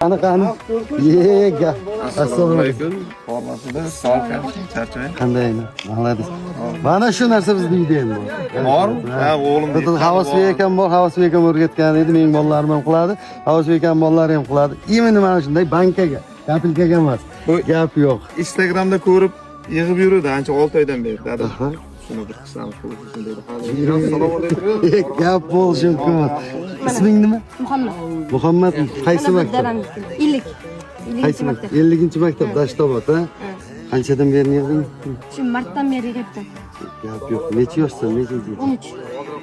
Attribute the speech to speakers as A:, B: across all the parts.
A: Qani. Yega. Assalomu alaykum.
B: Formasida salqin, charchamang.
A: Qanday? Malades. Mana shu narsa bizning uyda ham bor.
B: Bormi? Ha, o'g'lim.
A: Bizni havosbek akam bor, havosbek akam o'rgatgan edi, mening bolalarim ham qiladi, havosbek akam bolalari ham qiladi. Imini mana shunday bankaga, kapilkaga emas. Gap yo'q.
B: Instagramda ko'rib yig'ib yurdi ancha 6 oydan beri. Dada. Shuni bir qisam qilib dedi. Assalomu alaykum.
A: Gap bo'lishi mumkin. Isming nima?
C: Muhammad.
A: Muhammad qaysi maktab?
C: 50.
A: Qaysi maktab? 50-maktab Dashtobod, ha? Qanchadan beri yig'ding?
C: Shu martdan beri yig'ibdim.
A: Gap yo'q. Necha yoshsan? Necha yil?
C: 13.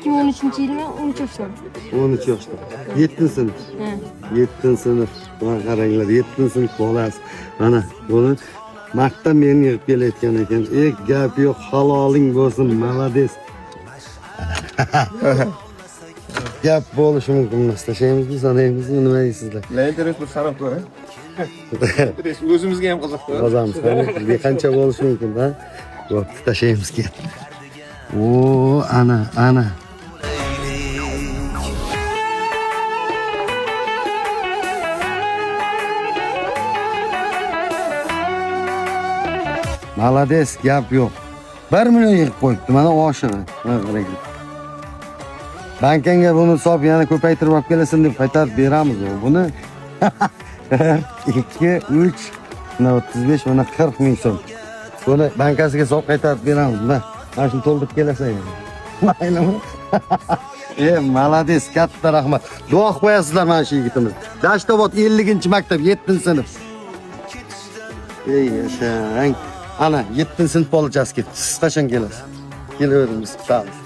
C: 2013-yilda 13 yoshdan.
A: 13 yoshda. 7-sinf. 7-sinf. Mana qaranglar, 7-sinf bolasi. Mana buni martdan beri yig'ib kelayotgan ekan. Gap yo'q, haloling bo'lsin, malades. Gap bo'lishi mumkin emas. Tashlaymizmi, sanaymizmi, nima deysizlar?
B: Interes bir sanab ko'ring. Interes o'zimizga ham qiziq.
A: Qozamiz, qani qancha bo'lishi mumkin, ha? Bo'pti, tashlaymiz ket. Ana. Malades, gap yo'q. 1 million yig'ib qo'yibdi, mana oshig'i. Mana qarang. Bankanga buni hisob yana ko'paytirib olib kelasin deb qaytarib beramiz buni. 2, 3, mana 35, mana 40 ming so'm. Buni bankasiga hisob qaytarib beramiz. Mana shuni to'ldirib kelasan. Maylimi? Malades, katta rahmat. Duo qo'yasizlar mana shu yigitimiz. Dashtobod 50-maktab 7-sinf. Yashang. Ana 7-sinf bolachasi ketdi. Siz qachon kelasiz? Kelaveramiz, kutamiz.